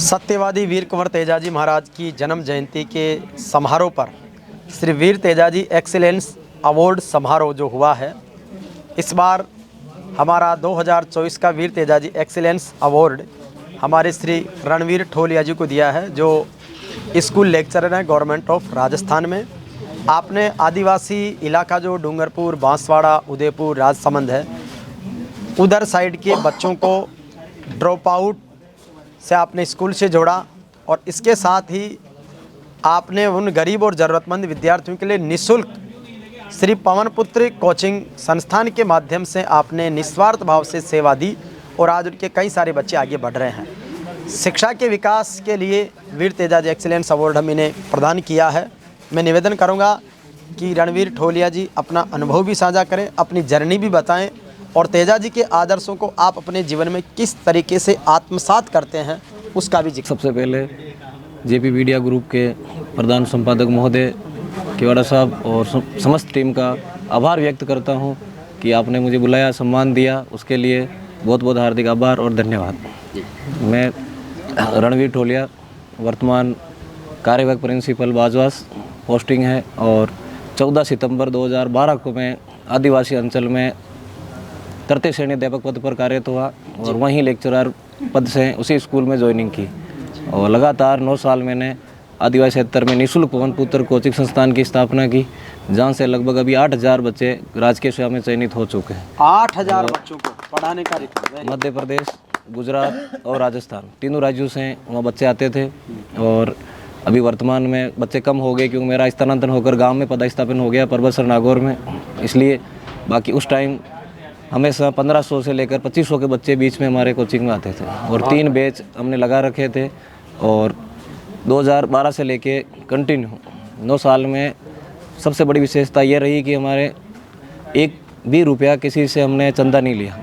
सत्यवादी वीर कुंवर तेजाजी महाराज की जन्म जयंती के समारोह पर श्री वीर तेजाजी एक्सीलेंस अवार्ड समारोह जो हुआ है, इस बार हमारा 2024 का वीर तेजाजी एक्सीलेंस अवार्ड हमारे श्री रणवीर ठोलिया जी को दिया है, जो स्कूल लेक्चरर हैं गवर्नमेंट ऑफ राजस्थान में। आपने आदिवासी इलाका जो डूंगरपुर, बांसवाड़ा, उदयपुर, राजसमंद है, उधर साइड के बच्चों को ड्रॉप आउट से आपने स्कूल से जोड़ा और इसके साथ ही आपने उन गरीब और ज़रूरतमंद विद्यार्थियों के लिए निःशुल्क श्री पवन पुत्र कोचिंग संस्थान के माध्यम से आपने निस्वार्थ भाव से सेवा दी और आज उनके कई सारे बच्चे आगे बढ़ रहे हैं। शिक्षा के विकास के लिए वीर तेजाजी एक्सीलेंस अवार्ड हम इन्हें प्रदान किया है। मैं निवेदन करूंगा कि रणवीर ठोलिया जी अपना अनुभव भी साझा करें, अपनी जर्नी भी बताएं और तेजाजी के आदर्शों को आप अपने जीवन में किस तरीके से आत्मसात करते हैं उसका भी जिक्र। सबसे पहले जेपी मीडिया ग्रुप के प्रधान संपादक महोदय केवाड़ा साहब और समस्त टीम का आभार व्यक्त करता हूं कि आपने मुझे बुलाया, सम्मान दिया, उसके लिए बहुत बहुत हार्दिक आभार और धन्यवाद। मैं रणवीर ठोलिया, वर्तमान कार्यवाहक प्रिंसिपल बाजवास पोस्टिंग है और 14 सितंबर 2012 को मैं आदिवासी अंचल में तृतीय श्रेणी अध्यापक पद पर कार्यरत हुआ और वहीं लेक्चरर पद से उसी स्कूल में ज्वाइनिंग की और लगातार 9 साल मैंने आदिवासी क्षेत्र में निःशुल्क पवन पुत्र कोचिंग संस्थान की स्थापना की, जहां से लगभग अभी 8000 बच्चे राजकीय सेवा में चयनित हो चुके हैं। 8000 बच्चों को पढ़ाने का रिकॉर्ड। मध्य प्रदेश, गुजरात और राजस्थान तीनों राज्यों से वहाँ बच्चे आते थे और अभी वर्तमान में बच्चे कम हो गए क्योंकि मेरा स्थानांतरण होकर गाँव में पदस्थापन हो गया परबतसर नागौर में, इसलिए बाकी उस टाइम हमेशा 1500 से लेकर 2500 के बच्चे बीच में हमारे कोचिंग में आते थे और 3 बैच हमने लगा रखे थे और 2012 से लेके कंटिन्यू 9 साल में सबसे बड़ी विशेषता ये रही कि हमारे एक भी रुपया किसी से हमने चंदा नहीं लिया।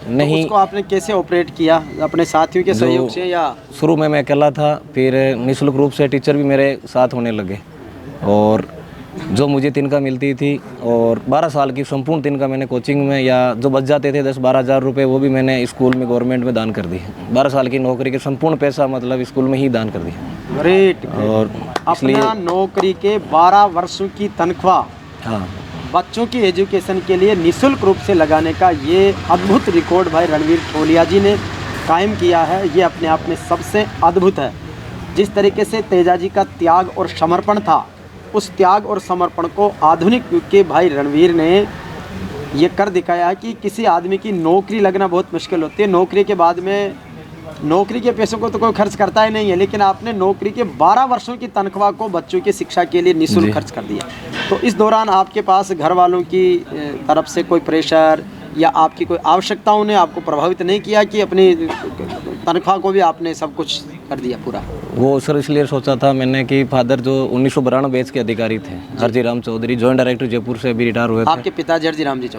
नहीं। तो उसको आपने कैसे ऑपरेट किया? अपने साथियों के सहयोग से या? शुरू में मैं अकेला था, फिर निःशुल्क रूप से टीचर भी मेरे साथ होने लगे और जो मुझे तिनका मिलती थी और 12 साल की संपूर्ण तिनका मैंने कोचिंग में या जो बच जाते थे 10-12 हज़ार रुपये वो भी मैंने स्कूल में गवर्नमेंट में दान कर दिए। 12 साल की नौकरी के संपूर्ण पैसा मतलब स्कूल में ही दान कर दिया। ग्रेट। और अपना नौकरी के 12 वर्षों की तनख्वाह, हाँ, बच्चों की एजुकेशन के लिए निःशुल्क रूप से लगाने का ये अद्भुत रिकॉर्ड भाई रणवीर ठोलिया जी ने कायम किया है। ये अपने आप में सबसे अद्भुत है। जिस तरीके से तेजाजी का त्याग और समर्पण था, उस त्याग और समर्पण को आधुनिक युग के भाई रणवीर ने ये कर दिखाया है कि किसी आदमी की नौकरी लगना बहुत मुश्किल होती है। नौकरी के बाद में नौकरी के पैसों को तो कोई खर्च करता ही नहीं है, लेकिन आपने नौकरी के 12 वर्षों की तनख्वाह को बच्चों की शिक्षा के लिए निःशुल्क खर्च कर दिया। तो इस दौरान आपके पास घर वालों की तरफ से कोई प्रेशर या आपकी कोई आवश्यकताओं ने आपको प्रभावित नहीं किया कि अपनी तनख्वाह को भी आपने सब कुछ कर दिया पूरा? वो सर इसलिए सोचा था मैंने कि फादर जो 1992 बैच के अधिकारी थे, हरजीराम चौधरी, जॉइंट डायरेक्टर जयपुर से अभी रिटायर हुए थे। आपके पिताजी हरजीराम जी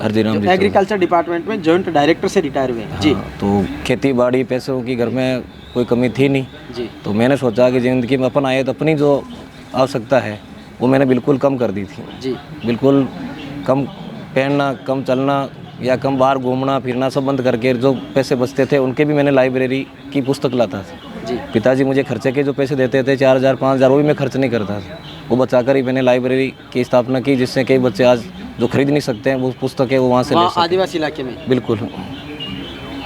एग्रीकल्चर डिपार्टमेंट में जॉइंट डायरेक्टर से रिटायर हुए जी। तो खेती बाड़ी पैसों की घर में कोई कमी थी नहीं जी। तो मैंने सोचा कि जिंदगी में अपन आए तो अपनी जो आवश्यकता है वो मैंने बिल्कुल कम कर दी थी जी। बिल्कुल कम पहनना, कम चलना या कम बाहर घूमना फिरना सब बंद करके जो पैसे बचते थे उनके भी मैंने लाइब्रेरी की पुस्तक लाता था जी। पिताजी मुझे खर्चे के जो पैसे देते थे 4000-5000 वो भी मैं खर्च नहीं करता था, वो बचाकर ही मैंने लाइब्रेरी की स्थापना की, जिससे कई बच्चे आज जो खरीद नहीं सकते हैं वो पुस्तकें वो वहाँ से ले सकते हैं। आदिवासी इलाके में बिल्कुल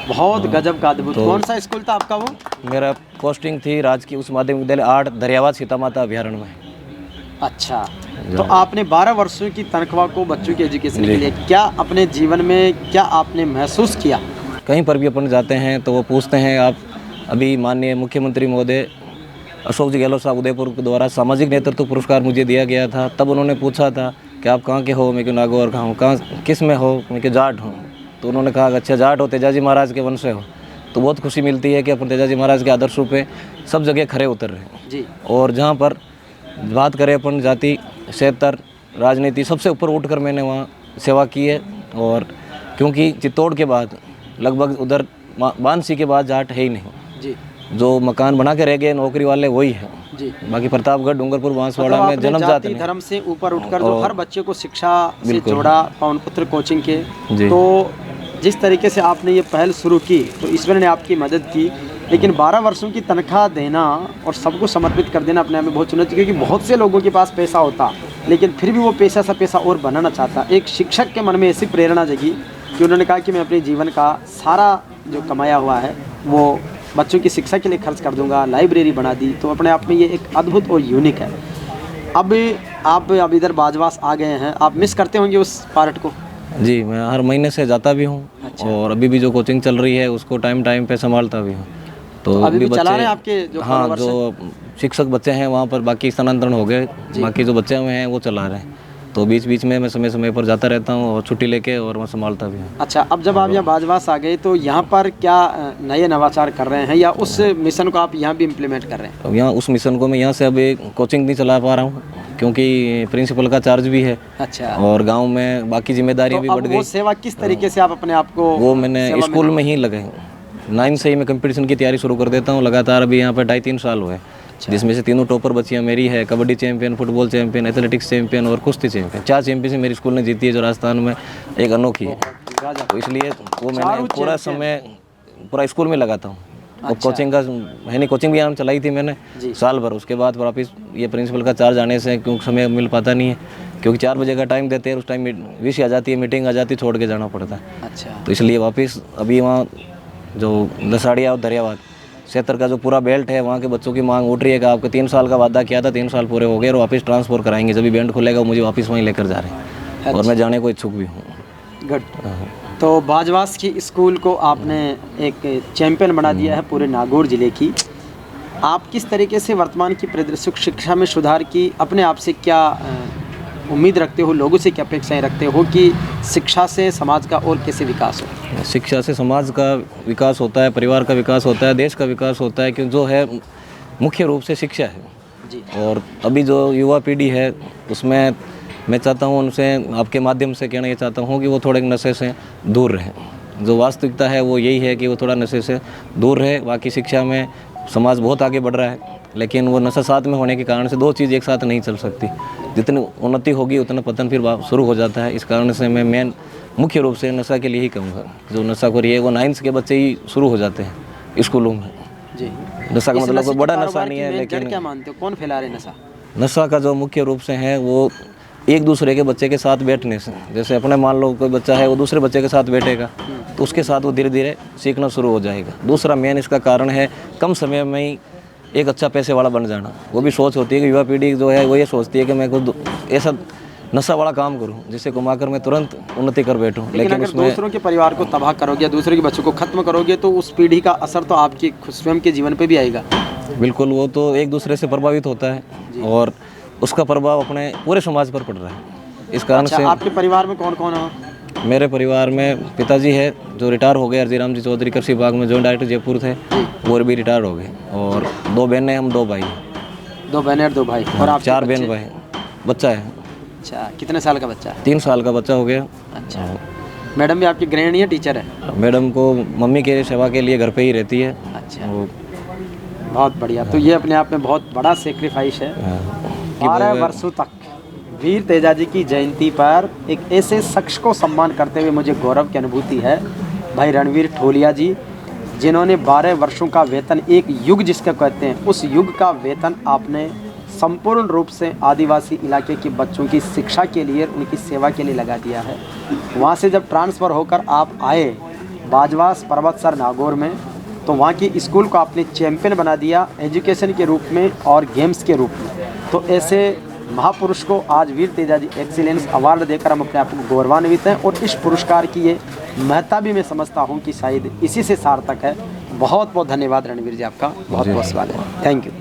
बहुत गजब का अद्भुत। कौन सा स्कूल था आपका? वो मेरा पोस्टिंग थी राजकीय उच्च माध्यमिक विद्यालय 8 दरियावाद सीता माता अभ्यारण्य में। अच्छा, तो आपने 12 वर्षों की तनख्वाह को बच्चों की एजुकेशन के लिए क्या अपने जीवन में क्या आपने महसूस किया? कहीं पर भी अपन जाते हैं तो वो पूछते हैं आप अभी माननीय मुख्यमंत्री महोदय अशोक जी गहलोत साहब उदयपुर के द्वारा सामाजिक नेतृत्व पुरस्कार मुझे दिया गया था, तब उन्होंने पूछा था कि आप कहाँ के हो? मैं क्यों नागौर का हूँ। कहाँ किस में हो? मैं क्यों जाट हूँ। तो उन्होंने कहा अच्छा जाट हो, तेजाजी महाराज के वंश से हो, तो बहुत खुशी मिलती है कि अपन तेजाजी महाराज के आदर्शों पे सब जगह खरे उतर रहे हैं जी। और जहाँ पर बात करें अपन जाति, क्षेत्र, राजनीति, सबसे ऊपर उठकर मैंने वहाँ सेवा की है। और क्योंकि चित्तौड़ के बाद लगभग उधर बांसी के बाद जाट है ही नहीं जी। जो मकान बना के रह गए नौकरी वाले वही है जी। बाकी प्रतापगढ़, डूंगरपुर, बांसवाड़ा में जन्म जाति धर्म से ऊपर उठकर जो हर बच्चे को शिक्षा से जोड़ा पवन पुत्र कोचिंग के, तो जिस तरीके से आपने ये पहल शुरू की तो ईश्वर ने आपकी मदद की लेकिन 12 वर्षों की तनख्वाह देना और सबको समर्पित कर देना अपने आप में बहुत चुनौती, क्योंकि बहुत से लोगों के पास पैसा होता लेकिन फिर भी वो पैसा और बनाना चाहता। एक शिक्षक के मन में ऐसी प्रेरणा जगी कि उन्होंने कहा कि मैं अपने जीवन का सारा जो कमाया हुआ है वो बच्चों की शिक्षा के लिए खर्च कर दूंगा। लाइब्रेरी बना दी, तो अपने आप में ये एक अद्भुत और यूनिक है। अब इधर बाजवास आ गए हैं, आप मिस करते होंगे उस पार्ट को? जी, मैं हर महीने से जाता भी हूँ। अच्छा। और अभी भी जो कोचिंग चल रही है उसको टाइम पे संभालता भी हूँ। तो अभी भी चला रहे हैं आपके जो हाँ, followers जो शिक्षक बच्चे हैं वहाँ पर बाकी स्थानांतरण हो गए, बाकी जो बच्चे हुए हैं वो चला रहे हैं। तो बीच में मैं समय पर जाता रहता हूँ और छुट्टी लेके और मैं संभालता भी हूँ। अच्छा, अब जब आप यहाँ बाजवास आ गए तो यहाँ पर क्या नए नवाचार कर रहे हैं या उस मिशन को आप यहाँ भी इम्प्लीमेंट कर रहे हैं? अब यहाँ उस मिशन को मैं यहाँ से अभी कोचिंग नहीं चला पा रहा हूँ क्योंकि प्रिंसिपल का चार्ज भी है। अच्छा। और गांव में बाकी जिम्मेदारियाँ भी बढ़ गई। वो सेवा किस तरीके से आप अपने आप को? वो मैंने स्कूल में ही लगे 9 से ही मैं कंपटीशन की तैयारी शुरू कर देता हूँ लगातार। अभी यहाँ पर 2.5-3 साल हुए, जिसमें से 3 टॉपर बच्चियाँ मेरी है। Kabaddi champion, football champion, athletics champion और कुश्ती चैंपियन। 4 चैंपियन मेरी स्कूल ने जीती है, जो राजस्थान में एक अनोखी है। तो इसलिए वो मैंने पूरा समय पूरा स्कूल में लगाता हूँ। और कोचिंग का है नहीं, कोचिंग भी यहाँ चलाई थी मैंने साल भर। उसके बाद वापस ये प्रिंसिपल का चार्ज आने से क्योंकि समय मिल पाता नहीं है, क्योंकि 4 बजे का टाइम देते हैं, उस टाइम विश आ जाती है, मीटिंग आ जाती है, छोड़ के जाना पड़ता है। अच्छा। तो इसलिए वापस अभी वहाँ जो दसाड़िया और दरियाबाद क्षेत्र का जो पूरा बेल्ट है, वहाँ के बच्चों की मांग उठ रही है कि आपके 3 साल का वादा किया था, 3 साल पूरे हो गए और वापस ट्रांसफर कराएंगे। जब भी बैंड खुलेगा वो मुझे वापस वहीं लेकर जा रहे हैं। और मैं जाने को इच्छुक भी हूँ। गुड। तो बाजवास की स्कूल को आपने एक चैंपियन बना दिया है पूरे नागौर ज़िले की। आप किस तरीके से वर्तमान की परिदृश्य शिक्षा में सुधार की अपने आप से क्या उम्मीद रखते हो, लोगों से क्या अपेक्षाएं रखते हो कि शिक्षा से समाज का और कैसे विकास हो? शिक्षा से समाज का विकास होता है, परिवार का विकास होता है, देश का विकास होता है, क्योंकि जो है मुख्य रूप से शिक्षा है जी। और अभी जो युवा पीढ़ी है उसमें मैं चाहता हूँ, उनसे आपके माध्यम से कहना ये चाहता हूँ कि वो थोड़े नशे से दूर रहें। जो वास्तविकता है वो यही है कि वो थोड़ा नशे से दूर रहे। बाकी शिक्षा में समाज बहुत आगे बढ़ रहा है, लेकिन वो नशा साथ में होने के कारण से 2 चीज़ एक साथ नहीं चल सकती। जितनी उन्नति होगी उतना पतन फिर शुरू हो जाता है। इस कारण से मैं मुख्य रूप से नशा के लिए ही कहूँगा। जो नशाखोरी है वो 9th के बच्चे ही शुरू हो जाते हैं स्कूलों में जी। नशा का मतलब कोई बड़ा नशा नहीं है, लेकिन क्या मानते हो कौन फैला रहे नशा? नशा का जो मुख्य रूप से है वो एक दूसरे के बच्चे के साथ बैठने से। जैसे अपने मान लो कोई बच्चा है वो दूसरे बच्चे के साथ बैठेगा तो उसके साथ वो धीरे धीरे सीखना शुरू हो जाएगा। दूसरा मेन इसका कारण है कम समय में ही एक अच्छा पैसे वाला बन जाना। वो भी सोच होती है कि युवा पीढ़ी जो है वो ये सोचती है कि मैं कुछ ऐसा नशा वाला काम करूं जिससे कमाकर मैं तुरंत उन्नति कर बैठूं। लेकिन अगर उसमें दूसरों के परिवार को तबाह करोगे, दूसरों के बच्चों को खत्म करोगे तो उस पीढ़ी का असर तो आपके स्वयं के जीवन पे भी आएगा। बिल्कुल, वो तो एक दूसरे से प्रभावित होता है और उसका प्रभाव अपने पूरे समाज पर पड़ रहा है। इस कारण से आपके परिवार में कौन कौन है? मेरे परिवार में पिताजी है जो रिटायर हो गए, अर्जीराम जी चौधरी कृषि विभाग में जॉइंट डायरेक्टर जयपुर थे, वो भी रिटायर हो गए। और 2 बहनें, हम 2 भाई। 2 बहनें और 2 भाई। और आप 4 बहन भाई। बच्चा है। अच्छा, कितने साल का बच्चा है? 3 साल का बच्चा हो गया। अच्छा। मैडम भी आपकी गृहिणी है, टीचर है? मैडम को मम्मी के सेवा के लिए घर पे ही रहती है। अच्छा, बहुत बढ़िया। तो ये अपने आप में बहुत बड़ा सेक्रीफाइस है। 12 वर्षों तक वीर तेजाजी की जयंती पर एक ऐसे शख्स को सम्मान करते हुए मुझे गौरव की अनुभूति है, भाई रणवीर ठोलिया जी, जिन्होंने 12 वर्षों का वेतन, एक युग जिसका कहते हैं, उस युग का वेतन आपने संपूर्ण रूप से आदिवासी इलाके के बच्चों की शिक्षा के लिए, उनकी सेवा के लिए लगा दिया है। वहाँ से जब ट्रांसफ़र होकर आप आए बाजवास पर्वतसर नागौर में, तो वहाँ की स्कूल को आपने चैंपियन बना दिया एजुकेशन के रूप में और गेम्स के रूप में। तो ऐसे महापुरुष को आज वीर तेजाजी एक्सीलेंस अवार्ड देकर हम अपने आप को गौरवान्वित हैं। और इस पुरस्कार की ये महत्ता भी मैं समझता हूँ कि शायद इसी से सार्थक है। बहुत बहुत धन्यवाद रणवीर जी, आपका बहुत बहुत स्वागत है। Thank you.